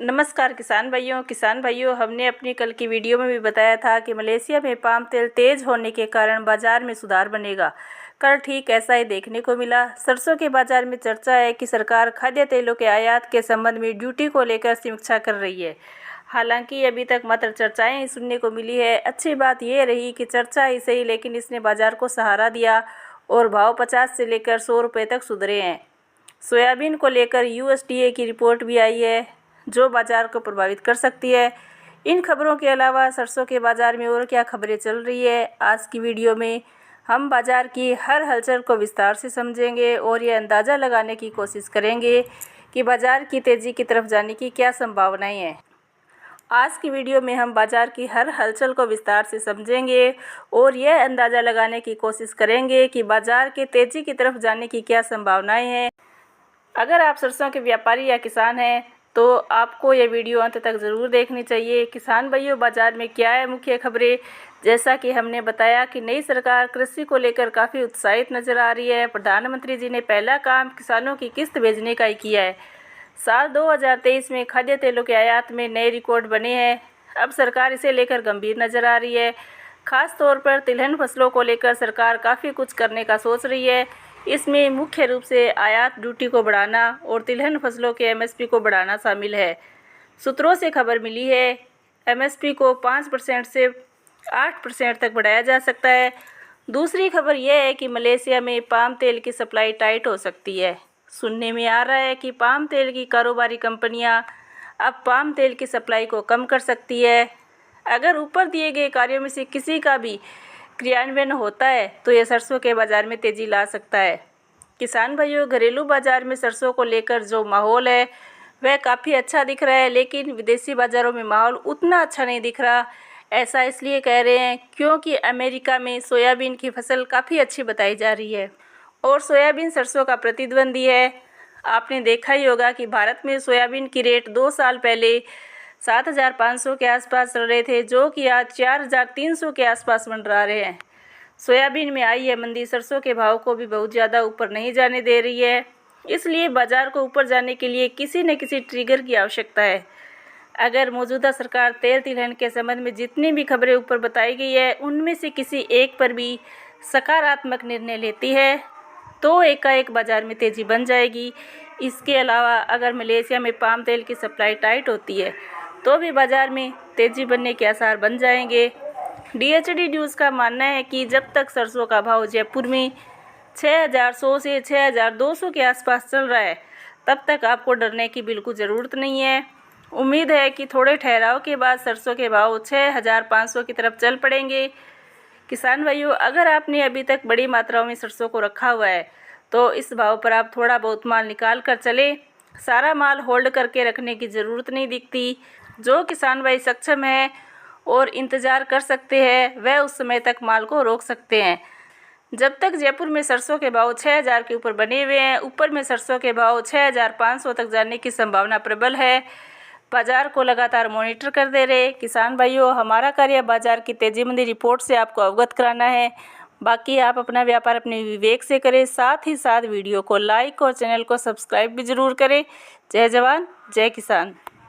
नमस्कार किसान भाइयों, हमने अपनी कल की वीडियो में भी बताया था कि मलेशिया में पाम तेल तेज़ होने के कारण बाज़ार में सुधार बनेगा। कल ठीक ऐसा ही देखने को मिला। सरसों के बाज़ार में चर्चा है कि सरकार खाद्य तेलों के आयात के संबंध में ड्यूटी को लेकर समीक्षा कर रही है। हालांकि अभी तक मात्र चर्चाएं ही सुनने को मिली है। अच्छी बात यह रही कि चर्चा ही सही, लेकिन इसने बाज़ार को सहारा दिया और भाव 50 से लेकर 100 रुपये तक सुधरे हैं। सोयाबीन को लेकर USDA की रिपोर्ट भी आई है, जो बाज़ार को प्रभावित कर सकती है। इन खबरों के अलावा सरसों के बाज़ार में और क्या खबरें चल रही है, आज की वीडियो में हम बाज़ार की हर हलचल को विस्तार से समझेंगे और ये अंदाज़ा लगाने की कोशिश करेंगे कि बाज़ार की तेज़ी की तरफ जाने की क्या संभावनाएं हैं। आज की वीडियो में हम बाज़ार की हर हलचल को विस्तार से समझेंगे और यह अंदाज़ा लगाने की कोशिश करेंगे कि बाज़ार के तेज़ी की तरफ जाने की क्या संभावनाएं हैं। अगर आप सरसों के व्यापारी या किसान हैं तो आपको ये वीडियो अंत तक ज़रूर देखनी चाहिए। किसान भाइयों, बाज़ार में क्या है मुख्य खबरें। जैसा कि हमने बताया कि नई सरकार कृषि को लेकर काफ़ी उत्साहित नज़र आ रही है। प्रधानमंत्री जी ने पहला काम किसानों की किस्त भेजने का ही किया है। साल 2023 में खाद्य तेलों के आयात में नए रिकॉर्ड बने हैं। अब सरकार इसे लेकर गंभीर नज़र आ रही है। ख़ास तौर पर तिलहन फसलों को लेकर सरकार काफ़ी कुछ करने का सोच रही है। इसमें मुख्य रूप से आयात ड्यूटी को बढ़ाना और तिलहन फसलों के MSP को बढ़ाना शामिल है। सूत्रों से खबर मिली है MSP को 5% से 8% तक बढ़ाया जा सकता है। दूसरी खबर यह है कि मलेशिया में पाम तेल की सप्लाई टाइट हो सकती है। सुनने में आ रहा है कि पाम तेल की कारोबारी कंपनियां अब पाम तेल की सप्लाई को कम कर सकती है। अगर ऊपर दिए गए कार्यों में से किसी का भी क्रियान्वयन होता है तो यह सरसों के बाज़ार में तेज़ी ला सकता है। किसान भाइयों, घरेलू बाज़ार में सरसों को लेकर जो माहौल है वह काफ़ी अच्छा दिख रहा है, लेकिन विदेशी बाज़ारों में माहौल उतना अच्छा नहीं दिख रहा। ऐसा इसलिए कह रहे हैं क्योंकि अमेरिका में सोयाबीन की फसल काफ़ी अच्छी बताई जा रही है और सोयाबीन सरसों का प्रतिद्वंदी है। आपने देखा ही होगा कि भारत में सोयाबीन की रेट 2 साल पहले 7,500 के आसपास चल रहे थे, जो कि आज 4,300 के आसपास मंडरा रहे हैं। सोयाबीन में आई है मंदी सरसों के भाव को भी बहुत ज़्यादा ऊपर नहीं जाने दे रही है। इसलिए बाज़ार को ऊपर जाने के लिए किसी न किसी ट्रिगर की आवश्यकता है। अगर मौजूदा सरकार तेल तिलहन के संबंध में जितनी भी खबरें ऊपर बताई गई है उनमें से किसी एक पर भी सकारात्मक निर्णय लेती है तो एकाएक बाज़ार में तेज़ी बन जाएगी। इसके अलावा अगर मलेशिया में पाम तेल की सप्लाई टाइट होती है तो भी बाज़ार में तेज़ी बनने के आसार बन जाएंगे। DHD न्यूज़ का मानना है कि जब तक सरसों का भाव जयपुर में 6,100 से 6,200 के आसपास चल रहा है तब तक आपको डरने की बिल्कुल ज़रूरत नहीं है। उम्मीद है कि थोड़े ठहराव के बाद सरसों के भाव 6,500 की तरफ चल पड़ेंगे। किसान भाइयों, अगर आपने अभी तक बड़ी मात्राओं में सरसों को रखा हुआ है तो इस भाव पर आप थोड़ा बहुत माल निकाल कर चले। सारा माल होल्ड करके रखने की ज़रूरत नहीं दिखती। जो किसान भाई सक्षम है और इंतज़ार कर सकते हैं वह उस समय तक माल को रोक सकते हैं। जब तक जयपुर में सरसों के भाव 6,000 के ऊपर बने हुए हैं, ऊपर में सरसों के भाव 6,500 तक जाने की संभावना प्रबल है। बाज़ार को लगातार मॉनिटर कर दे रहे किसान भाइयों, हमारा कार्य बाज़ार की तेज़ी मंदी रिपोर्ट से आपको अवगत कराना है। बाकी आप अपना व्यापार अपने विवेक से करें। साथ ही साथ वीडियो को लाइक और चैनल को सब्सक्राइब भी ज़रूर करें। जय जवान जय किसान।